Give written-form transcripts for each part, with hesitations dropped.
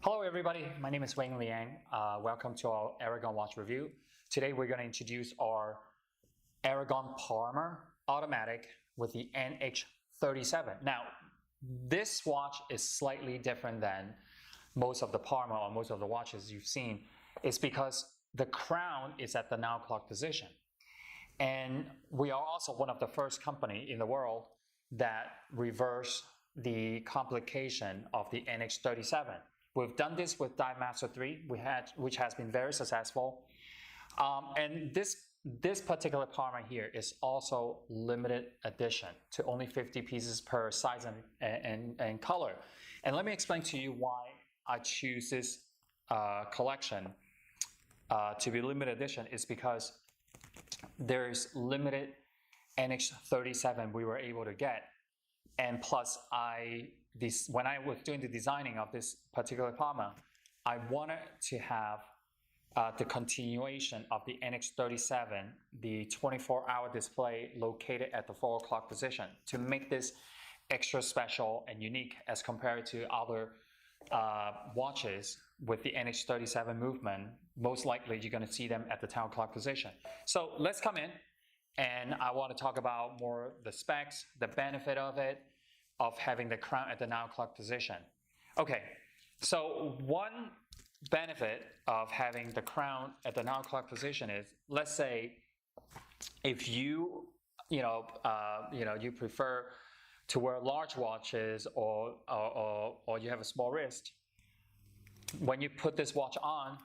Hello everybody, my name is Wayne Liang. Welcome to our ARAGON watch review. Today we're going to introduce our ARAGON Parma automatic with the NH37. Now, this watch is slightly different than most of the Parma or most of the watches you've seen. It's because the crown is at the now clock position. And we are also one of the first company in the world that reverse the complication of the NH37. We've done this with Dive Master 3, which has been very successful. And this particular Parma here is also limited edition to only 50 pieces per size and color. And let me explain to you why I choose this collection to be limited edition. Is because there's limited NH37 we were able to get. And plus, when I was doing the designing of this particular Parma, I wanted to have the continuation of the NH37, the 24-hour display located at the 4 o'clock position, to make this extra special and unique as compared to other watches with the NH37 movement. Most likely, you're going to see them at the 10 o'clock position. So let's come in, and I want to talk about more the specs, the benefit of it, of having the crown at the now clock position. Okay, so one benefit of having the crown at the now clock position is, let's say, if you prefer to wear large watches or you have a small wrist, when you put this watch on,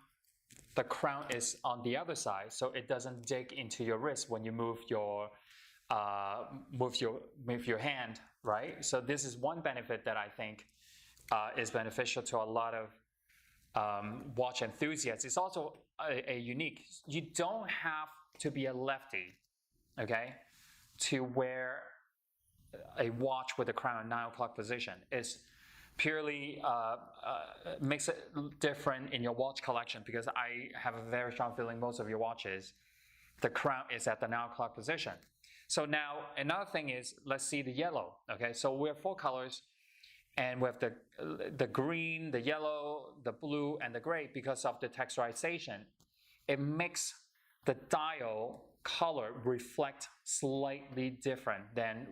the crown is on the other side, so it doesn't dig into your wrist when you move your hand, right? So this is one benefit that I think is beneficial to a lot of watch enthusiasts. It's also a unique. You don't have to be a lefty, okay, to wear a watch with a crown at 9 o'clock position. It's purely makes it different in your watch collection, because I have a very strong feeling most of your watches, the crown is at the 9 o'clock position. So now another thing is, let's see the yellow. Okay, so we have 4 colors, and we have the green, the yellow, the blue, and the gray. Because of the texturization, it makes the dial color reflect slightly different than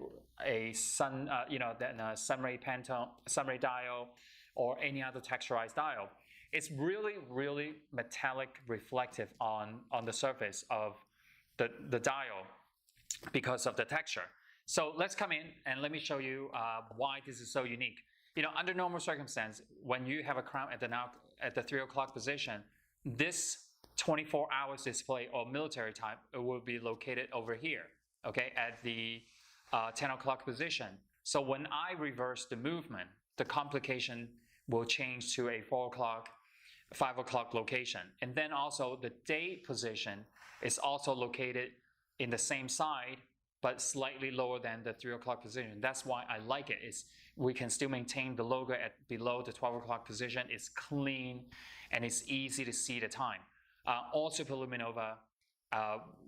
a sunray Pantone, sunray dial, or any other texturized dial. It's really, really metallic, reflective on the surface of the dial, because of the texture. So let's come in and let me show you why this is so unique. Under normal circumstance, when you have a crown at the 3 o'clock position, this 24 hours display or military type, it will be located over here, okay, at the 10 o'clock position. So when I reverse the movement, the complication will change to a 4 o'clock, 5 o'clock location. And then also the day position is also located in the same side, but slightly lower than the 3 o'clock position. That's why I like it. We can still maintain the logo at below the 12 o'clock position. It's clean and it's easy to see the time. All superluminova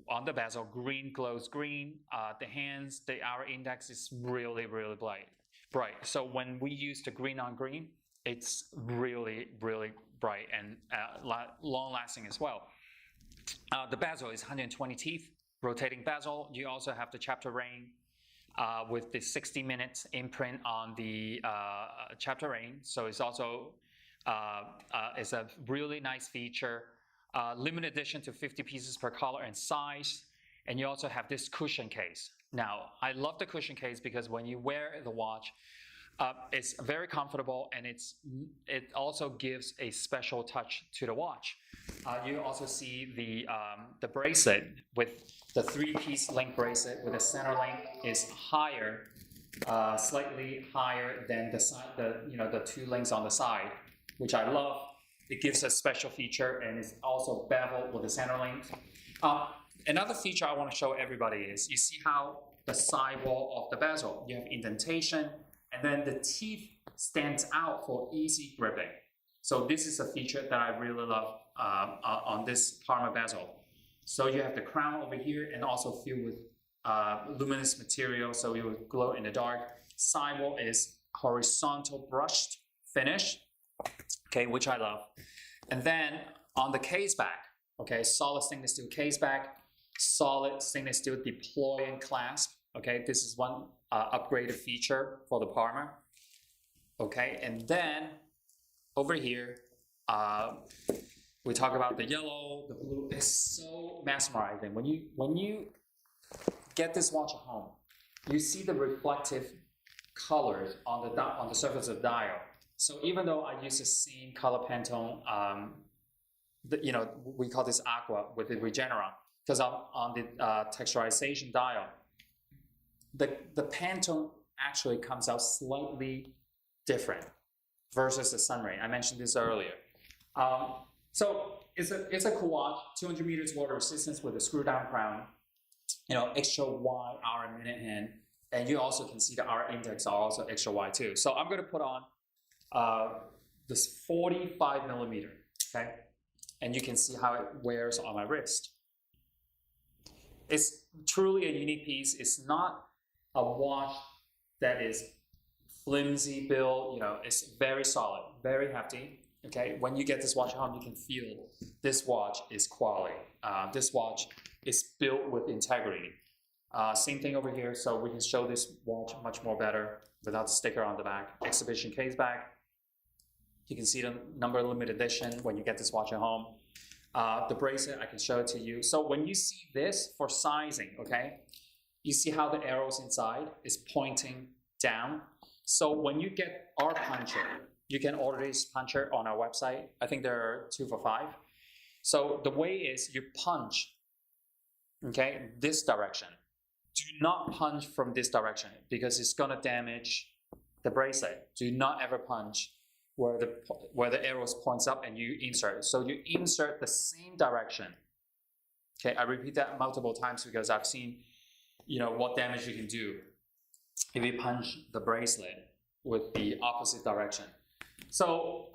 on the bezel. Green glows green. The hands, the hour index is really, really bright. So when we use the green on green, it's really, really bright and long lasting as well. The bezel is 120 teeth. Rotating bezel. You also have the chapter ring with the 60 minutes imprint on the chapter ring. So it's also it's a really nice feature. Limited edition to 50 pieces per color and size. And you also have this cushion case. Now, I love the cushion case because when you wear the watch, it's very comfortable, and it also gives a special touch to the watch. You also see the bracelet with the 3-piece link bracelet with the center link is higher, slightly higher than the 2 links on the side, which I love. It gives a special feature, and it's also beveled with the center link. Another feature I want to show everybody is, you see how the side wall of the bezel, you have indentation, and then the teeth stands out for easy gripping. So this is a feature that I really love on this Parma bezel. So you have the crown over here, and also filled with luminous material, so it will glow in the dark. Sidewall is horizontal brushed finish. okay, which I love. And then on the case back, okay, solid stainless steel case back, solid stainless steel deploy and clasp. Okay, this is one upgraded feature for the Parma. Okay, and then over here, we talk about the yellow, the blue. It's so mesmerizing. When you get this watch at home, you see the reflective colors on the surface of the dial. So even though I use the same color Pantone, we call this aqua with the Regeneron, because on the texturization dial, the Pantone actually comes out slightly different versus the Sunray. I mentioned this earlier. So it's a cool watch, 200 meters water resistance with a screw down crown, extra wide hour and minute hand, and you also can see the hour index are also extra wide too. So I'm going to put on this 45 millimeter, okay, and you can see how it wears on my wrist. It's truly a unique piece. It's not a watch that is flimsy build, it's very solid, very hefty. Okay, when you get this watch at home, you can feel this watch is quality. This watch is built with integrity. Same thing over here, so we can show this watch much more better without the sticker on the back. Exhibition case back. You can see the number limited edition when you get this watch at home. The bracelet, I can show it to you. So when you see this for sizing, okay, you see how the arrows inside is pointing down. So when you get our puncher, you can order this puncher on our website. I think there are 2 for $5. So the way is you punch, okay, this direction. Do not punch from this direction because it's gonna damage the bracelet. Do not ever punch where the arrows points up and you insert. So you insert the same direction. Okay, I repeat that multiple times because I've seen, what damage you can do if you punch the bracelet with the opposite direction. So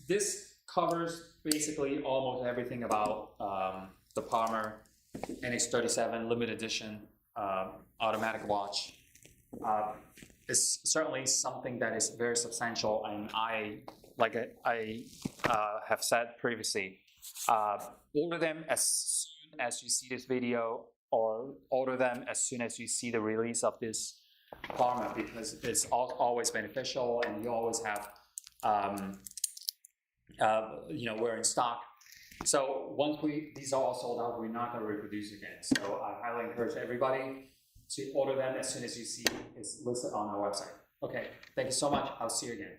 this covers basically almost everything about the Parma NH37 limited edition automatic watch. It's certainly something that is very substantial, and I have said previously, order them as soon as you see this video, or order them as soon as you see the release of this Parma, because it's always beneficial, and you always have we're in stock. So once these are all sold out, we're not going to reproduce again. So I highly encourage everybody to order them as soon as you see it's listed on our website. Okay, thank you so much. I'll see you again.